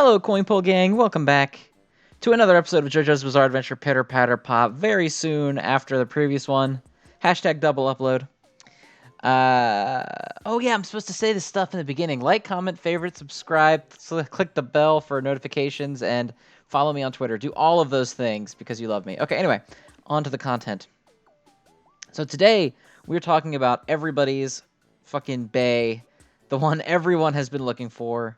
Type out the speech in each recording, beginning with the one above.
Hello, Coinpole Gang. Welcome back to another episode of JoJo's Bizarre Adventure Pitter Patter Pop very soon after the previous one. Hashtag double upload. Oh yeah, I'm supposed to say this stuff in the beginning. Like, comment, favorite, subscribe, click the bell for notifications, and follow me on Twitter. Do all of those things because you love me. Okay, anyway, on to the content. So today, we're talking about everybody's fucking bae, the one everyone has been looking for,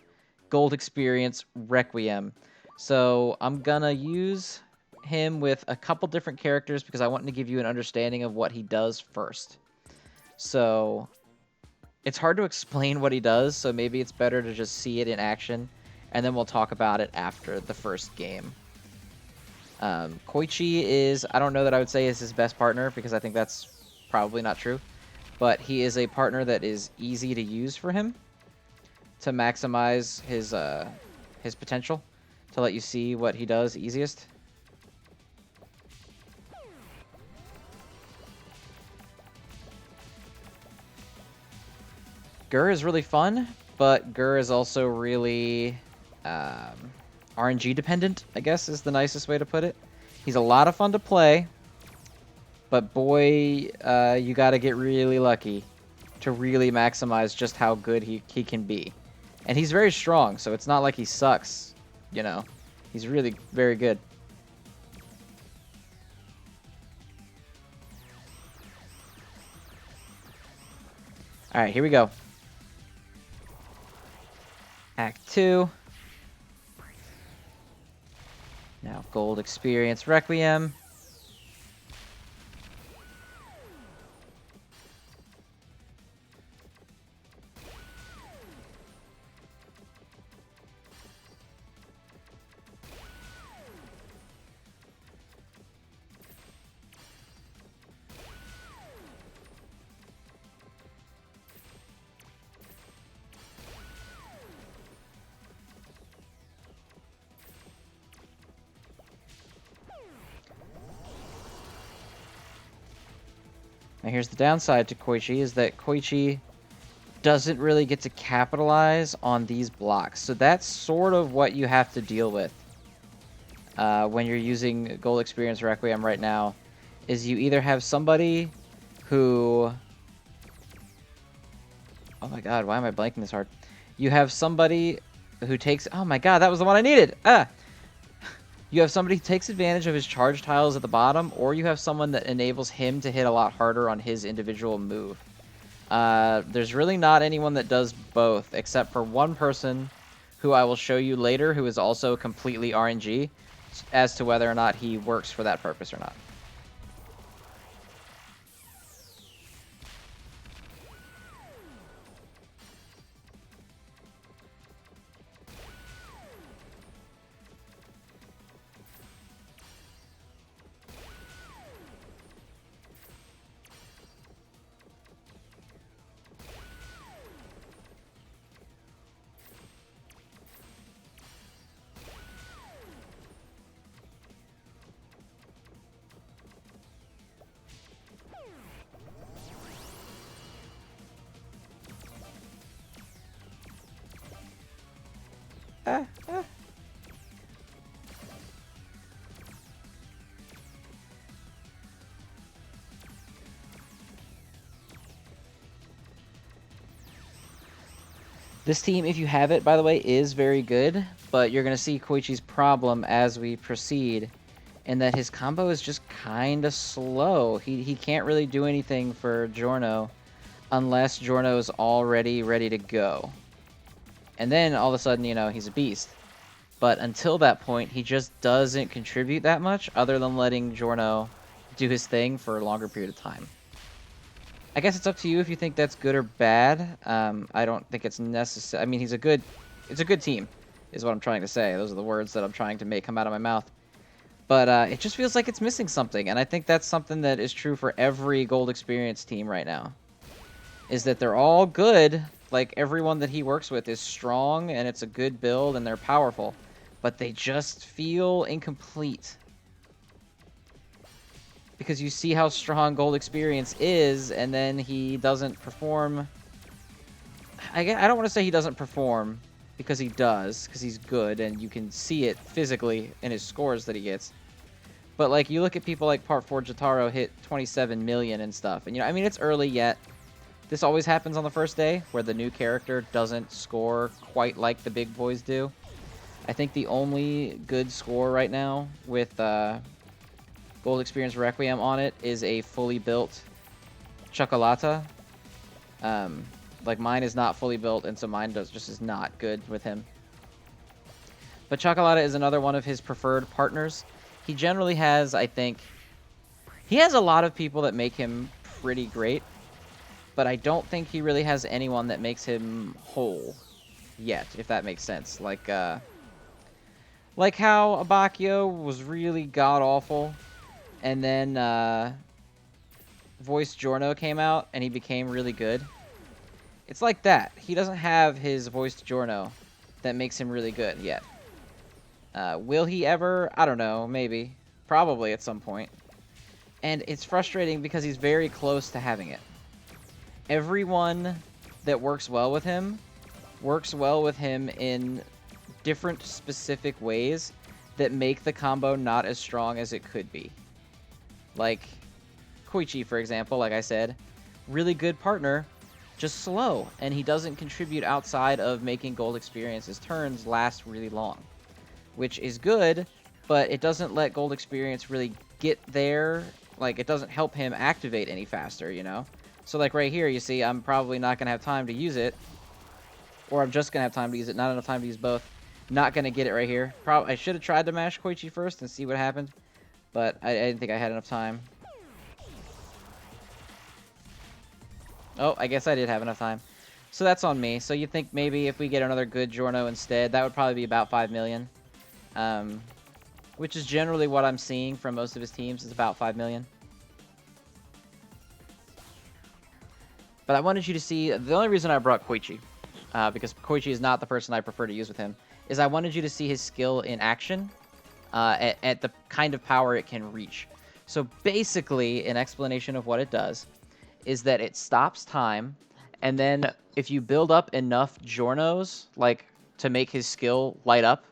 Gold Experience Requiem. So I'm gonna use him with a couple different characters because I want to give you an understanding of what he does first. So it's hard to explain what he does, so maybe it's better to just see it in action, and then we'll talk about it after the first game. Koichi is, I don't know that I would say is his best partner because I think that's probably not true, but he is a partner that is easy to use for him to maximize his potential, to let you see what he does easiest. Gur is really fun, but Gur is also really RNG dependent, I guess is the nicest way to put it. He's a lot of fun to play, but boy, you gotta get really lucky to really maximize just how good he can be. And he's very strong, so it's not like he sucks, you know. He's really very good. Alright, here we go. Act 2. Now, Gold Experience Requiem. Now here's the downside to Koichi, is that Koichi doesn't really get to capitalize on these blocks. So that's sort of what you have to deal with when you're using Gold Experience Requiem right now, is you either have somebody who... Oh my god, why am I blanking this hard? You have somebody who takes... Oh my god, that was the one I needed! Ah! You have somebody who takes advantage of his charge tiles at the bottom, or you have someone that enables him to hit a lot harder on his individual move. There's really not anyone that does both, except for one person who I will show you later, who is also completely RNG, as to whether or not he works for that purpose or not. Ah, ah. This team, if you have it, by the way, is very good, but you're going to see Koichi's problem as we proceed, in that his combo is just kind of slow. He can't really do anything for Giorno unless Giorno is already ready to go. And then, all of a sudden, you know, he's a beast. But until that point, he just doesn't contribute that much, other than letting Giorno do his thing for a longer period of time. I guess it's up to you if you think that's good or bad. I don't think it's necessary. I mean, it's a good team, is what I'm trying to say. Those are the words that I'm trying to make come out of my mouth. But it just feels like it's missing something, and I think that's something that is true for every Gold Experience team right now. Is that they're all good, like everyone that he works with is strong, and it's a good build, and they're powerful. But they just feel incomplete. Because you see how strong Gold Experience is, and then he doesn't perform... I don't want to say he doesn't perform, because he does, because he's good, and you can see it physically in his scores that he gets. But, like, you look at people like Part 4 Jotaro hit 27 million and stuff. And, you know, I mean, it's early yet. This always happens on the first day, where the new character doesn't score quite like the big boys do. I think the only good score right now with Gold Experience Requiem on it is a fully built Chocolata. Like, mine is not fully built, and so mine just is not good with him. But Chocolata is another one of his preferred partners. He generally has, I think... He has a lot of people that make him pretty great, but I don't think he really has anyone that makes him whole yet, if that makes sense. Like how Abakio was really god-awful, and then Voice Giorno came out, and he became really good. It's like that. He doesn't have his Voice Giorno that makes him really good yet. Will he ever? I don't know. Maybe. Probably at some point. And it's frustrating because he's very close to having it. Everyone that works well with him in different specific ways that make the combo not as strong as it could be. Like Koichi, for example, like I said, really good partner, just slow, and he doesn't contribute outside of making gold experience's turns last really long, which is good, but it doesn't let gold experience really get there. Like, it doesn't help him activate any faster, you know? So, like, right here, you see, I'm probably not going to have time to use it. Or I'm just going to have time to use it. Not enough time to use both. Not going to get it right here. I should have tried to mash Koichi first and see what happened. But I didn't think I had enough time. Oh, I guess I did have enough time. So that's on me. So you think maybe if we get another good Giorno instead, that would probably be about 5 million. Which is generally what I'm seeing from most of his teams, is about 5 million. But I wanted you to see, the only reason I brought Koichi, because Koichi is not the person I prefer to use with him, is I wanted you to see his skill in action at the kind of power it can reach. So basically, an explanation of what it does is that it stops time, and then if you build up enough Giornos, like, to make his skill light up,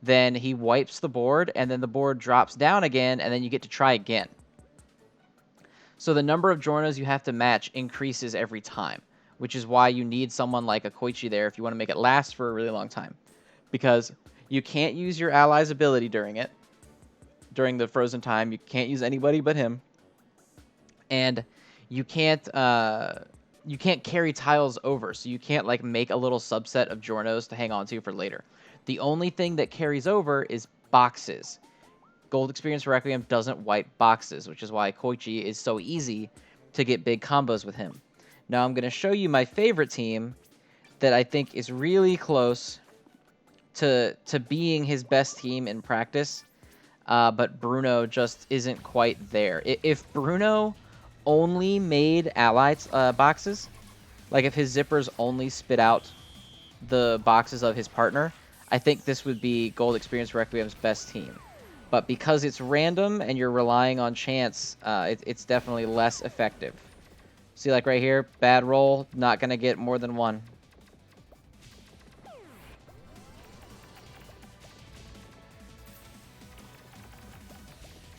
then he wipes the board, and then the board drops down again, and then you get to try again. So the number of Giornos you have to match increases every time, which is why you need someone like a Koichi there if you want to make it last for a really long time. Because you can't use your ally's ability during it. During the frozen time, you can't use anybody but him. And you can't carry tiles over, so you can't, like, make a little subset of Giornos to hang on to for later. The only thing that carries over is boxes. Gold Experience Requiem doesn't wipe boxes, which is why Koichi is so easy to get big combos with him. Now I'm going to show you my favorite team that I think is really close to being his best team in practice, but Bruno just isn't quite there. If Bruno only made allied boxes, like if his zippers only spit out the boxes of his partner, I think this would be Gold Experience Requiem's best team. But because it's random and you're relying on chance, it's definitely less effective. See, like right here, bad roll, not going to get more than one.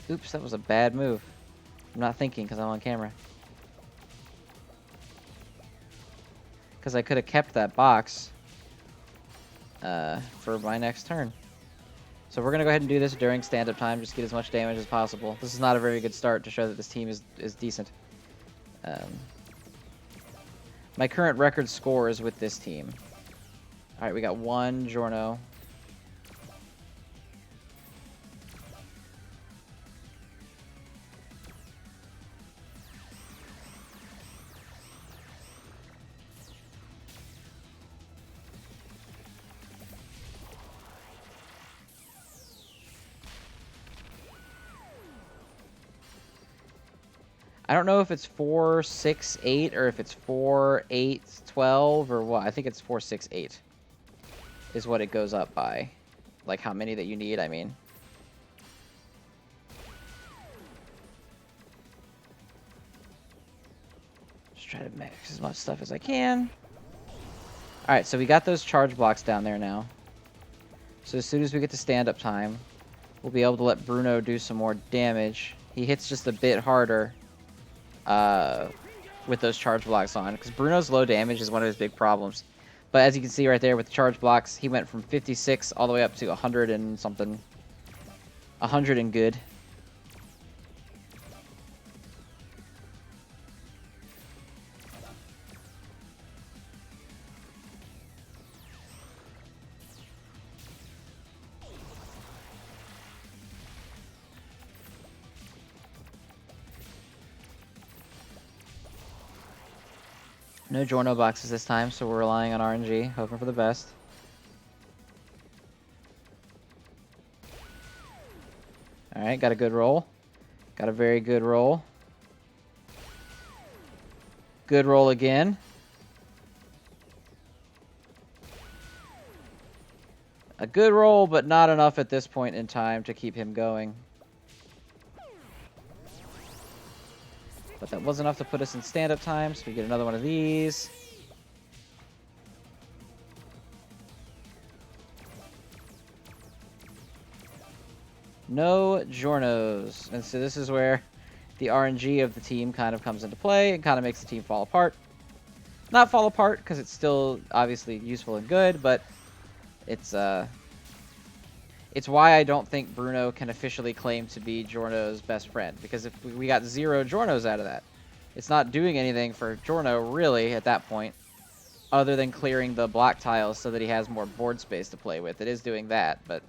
Oops, that was a bad move. I'm not thinking because I'm on camera. Because I could have kept that box for my next turn. So we're going to go ahead and do this during stand-up time, just get as much damage as possible. This is not a very good start to show that this team is decent. My current record score is with this team. Alright, we got one Giorno. I don't know if it's 4, 6, 8, or if it's 4, 8, 12, or what. I think it's 4, 6, 8 is what it goes up by. Like how many that you need, I mean. Just try to max as much stuff as I can. Alright, so we got those charge blocks down there now. So as soon as we get to stand-up time, we'll be able to let Bruno do some more damage. He hits just a bit harder with those charge blocks on, because Bruno's low damage is one of his big problems. But as you can see right there with the charge blocks, he went from 56 all the way up to 100 and something. 100 and good. No Jorno boxes this time, so we're relying on RNG, hoping for the best. Alright, got a good roll. Got a very good roll. Good roll again. A good roll, but not enough at this point in time to keep him going. But that was enough to put us in stand-up time, so we get another one of these. No Jornos. And so this is where the RNG of the team kind of comes into play and kind of makes the team fall apart. Not fall apart, because it's still obviously useful and good, but it's why I don't think Bruno can officially claim to be Jorno's best friend, because if we got 0 Jornos out of that, it's not doing anything for Jorno, really, at that point, other than clearing the block tiles so that he has more board space to play with. It is doing that, but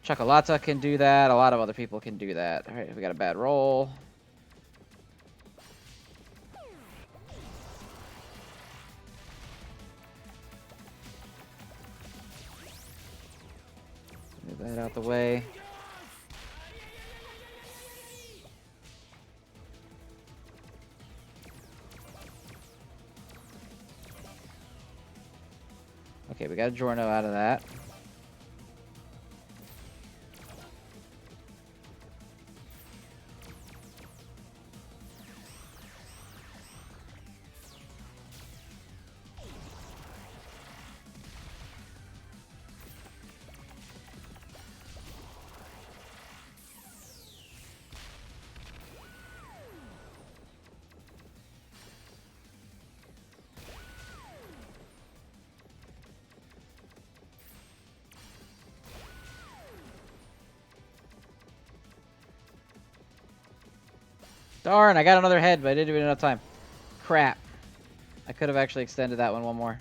Chocolata can do that. A lot of other people can do that. All right, we got a bad roll. Move that out the way. Okay, we got a Jorno out of that. Darn, I got another head, but I didn't do it enough time. Crap. I could have actually extended that one more.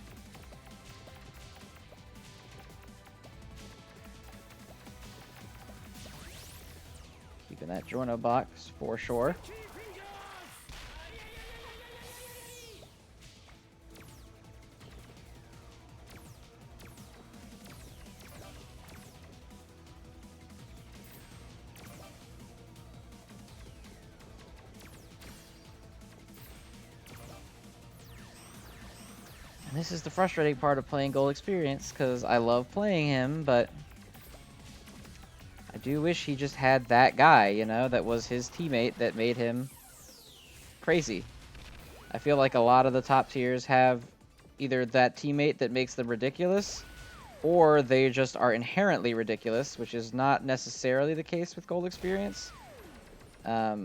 Keeping that Jorno box for sure. And this is the frustrating part of playing Gold Experience, because I love playing him, but I do wish he just had that guy, you know, that was his teammate that made him crazy. I feel like a lot of the top tiers have either that teammate that makes them ridiculous, or they just are inherently ridiculous, which is not necessarily the case with Gold Experience. I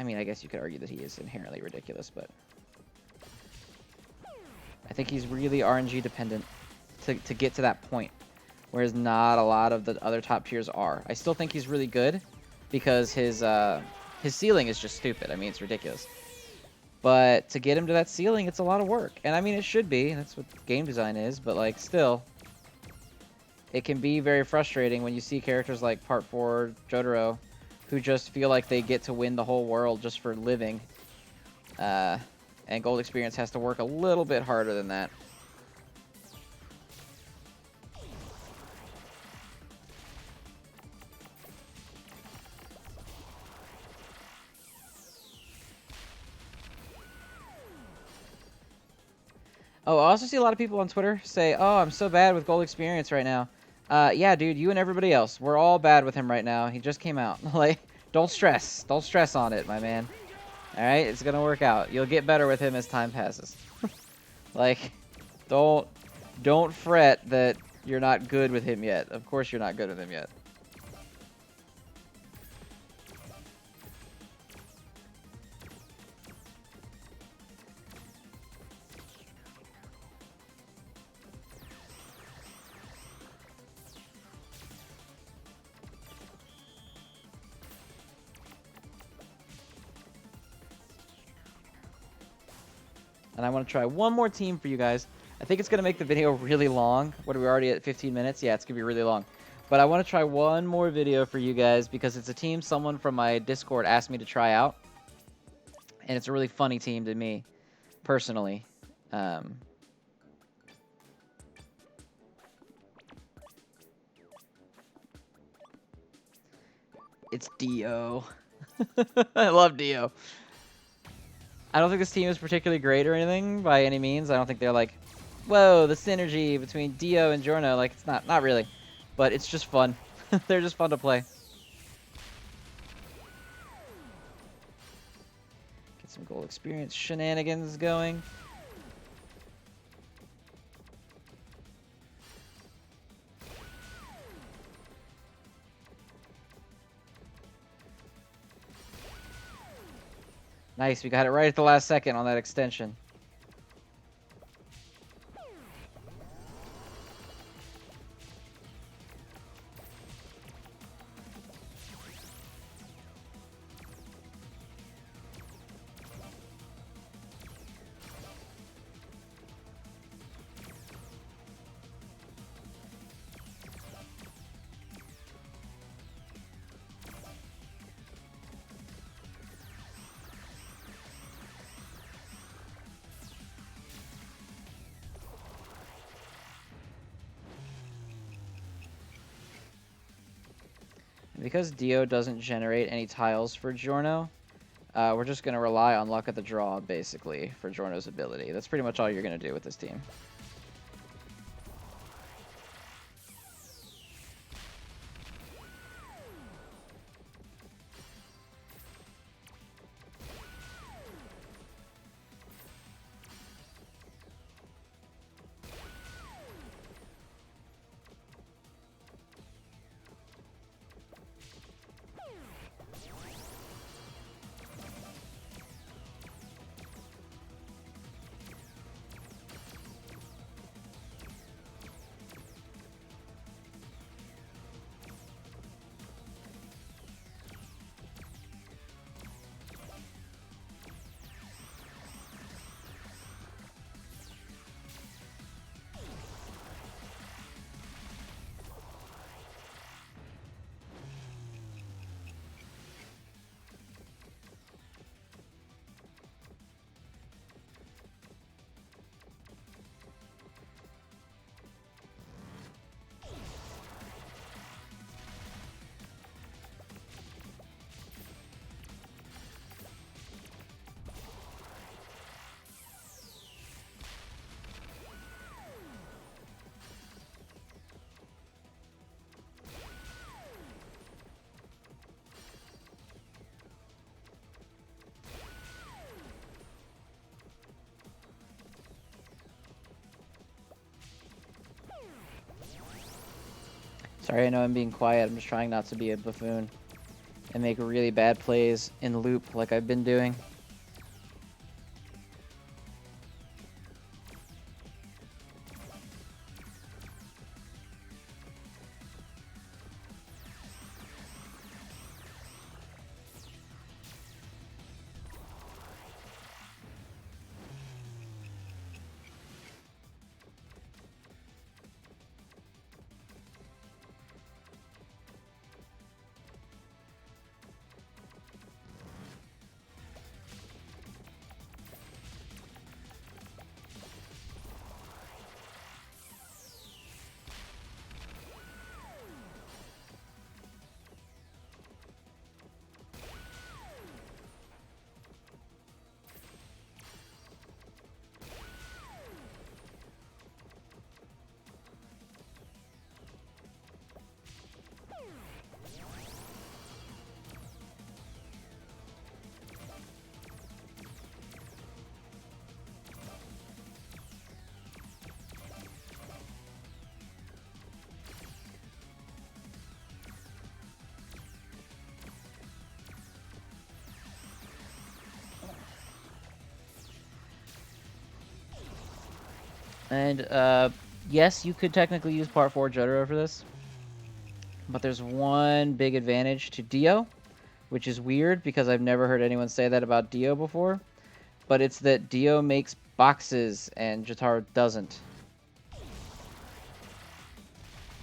mean, I guess you could argue that he is inherently ridiculous, but I think he's really RNG dependent to get to that point, whereas not a lot of the other top tiers are. I still think he's really good because his ceiling is just stupid. I mean, it's ridiculous. But to get him to that ceiling, it's a lot of work. And I mean, it should be. That's what game design is. But like, still, it can be very frustrating when you see characters like Part 4 Jotaro, who just feel like they get to win the whole world just for living. And Gold Experience has to work a little bit harder than that. Oh, I also see a lot of people on Twitter say, "Oh, I'm so bad with Gold Experience right now." Yeah, dude, you and everybody else. We're all bad with him right now. He just came out. Like, don't stress. Don't stress on it, my man. Alright, it's gonna work out. You'll get better with him as time passes. Like, Don't don't fret that you're not good with him yet. Of course you're not good with him yet. And I want to try one more team for you guys. I think it's going to make the video really long. What are we already at 15 minutes? Yeah, it's going to be really long. But I want to try one more video for you guys because it's a team someone from my Discord asked me to try out. And it's a really funny team to me, personally. It's Dio. I love Dio. I don't think this team is particularly great or anything by any means. I don't think they're like, whoa, the synergy between Dio and Giorno. Like, it's not really. But it's just fun. They're just fun to play. Get some gold experience shenanigans going. Nice, we got it right at the last second on that extension. And because Dio doesn't generate any tiles for Giorno, we're just going to rely on luck of the draw, basically, for Giorno's ability. That's pretty much all you're going to do with this team. Sorry, I know I'm being quiet. I'm just trying not to be a buffoon and make really bad plays in loop like I've been doing. And yes, you could technically use Part 4 Jotaro for this, but there's one big advantage to Dio, which is weird because I've never heard anyone say that about Dio before, but it's that Dio makes boxes and Jotaro doesn't.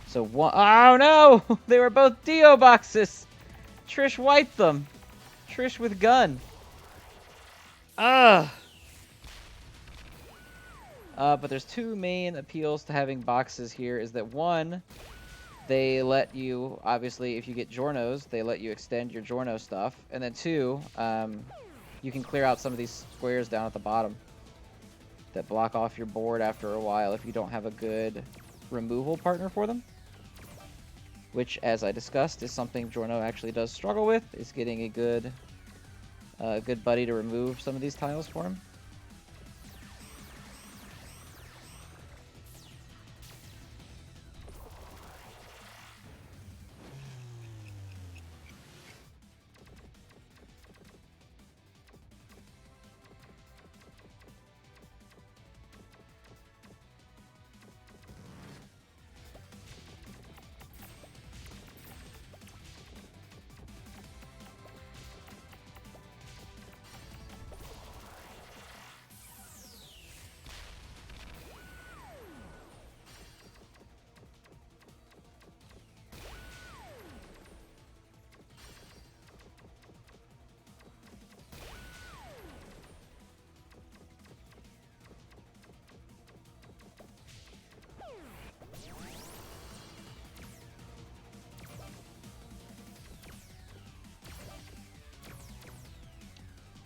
So one... Oh no! They were both Dio boxes! Trish wiped them! Trish with gun. Ugh! But there's two main appeals to having boxes here, is that one, they let you, obviously, if you get Jornos, they let you extend your Jorno stuff. And then two, you can clear out some of these squares down at the bottom that block off your board after a while if you don't have a good removal partner for them. Which, as I discussed, is something Jorno actually does struggle with, is getting a good buddy to remove some of these tiles for him.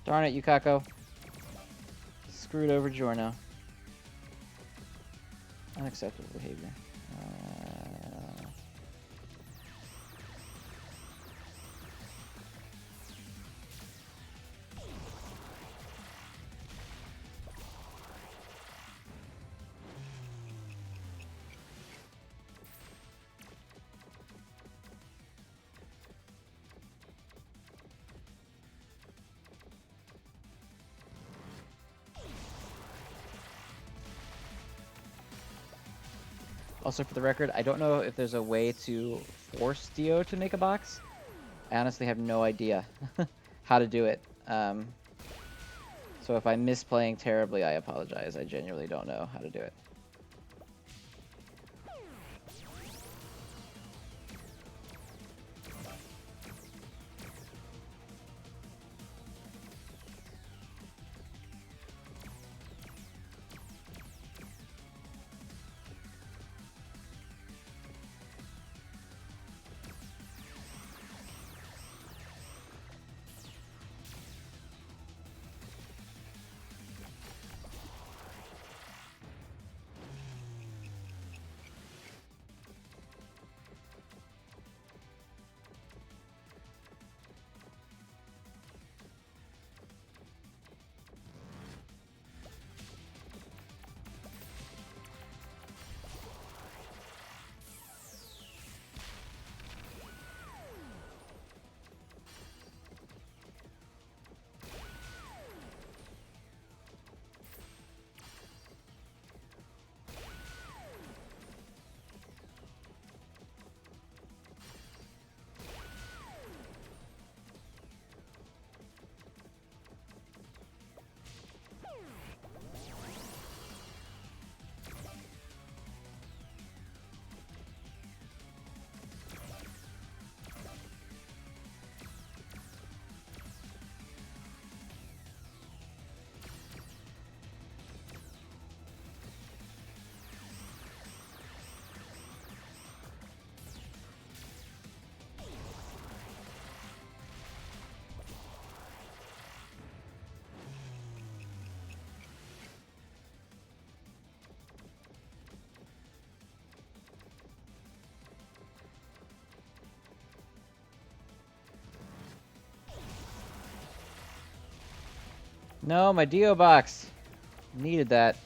Darn it, Yukako. Screwed over Jorno. Unacceptable behavior. Also, for the record, I don't know if there's a way to force Dio to make a box. I honestly have no idea how to do it. So if I'm misplaying terribly, I apologize. I genuinely don't know how to do it. No, my Dio box. Needed that.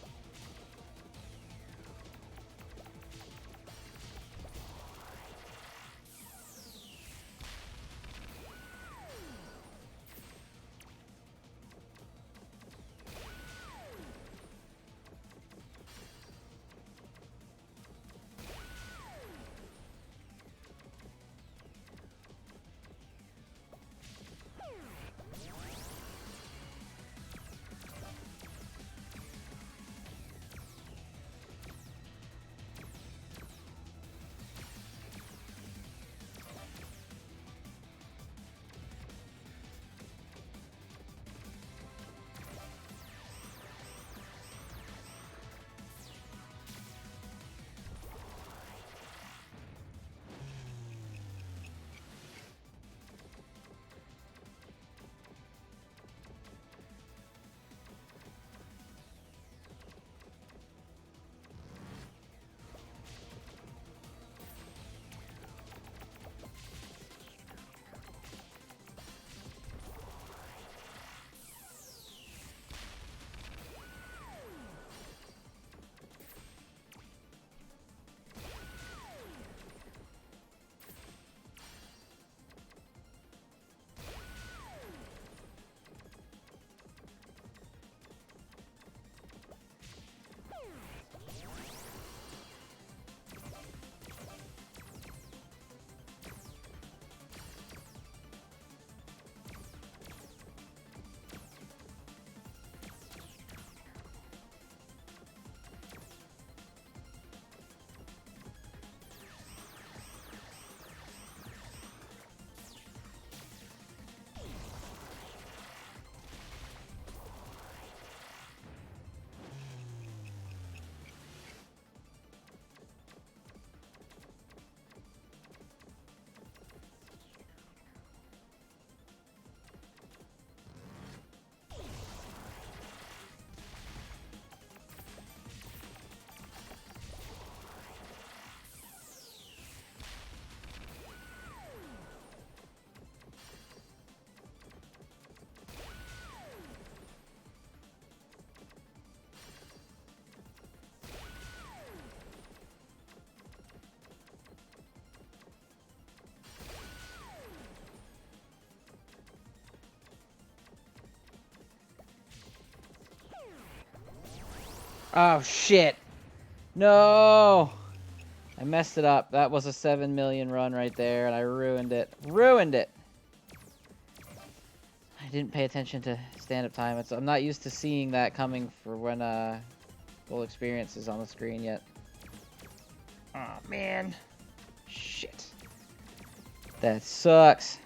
Oh, shit. No! I messed it up. That was a 7 million run right there, and I ruined it. Ruined it! I didn't pay attention to stand-up time. I'm not used to seeing that coming for when full experience is on the screen yet. Oh, man. Shit. That sucks.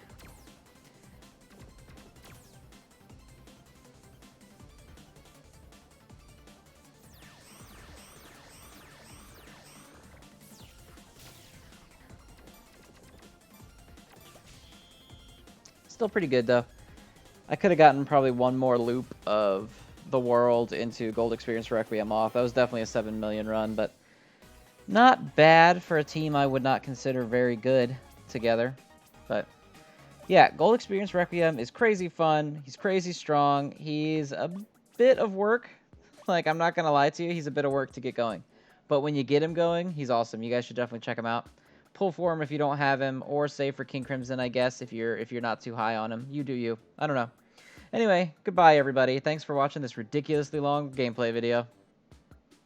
Still pretty good, though. I could have gotten probably one more loop of the world into Gold Experience Requiem off. That was definitely a 7 million run, but not bad for a team I would not consider very good together. But yeah, Gold Experience Requiem is crazy fun. He's crazy strong. He's a bit of work. Like, I'm not going to lie to you. He's a bit of work to get going. But when you get him going, he's awesome. You guys should definitely check him out. Pull for him if you don't have him, or save for King Crimson, I guess, if you're not too high on him. You do you. I don't know. Anyway, goodbye, everybody. Thanks for watching this ridiculously long gameplay video.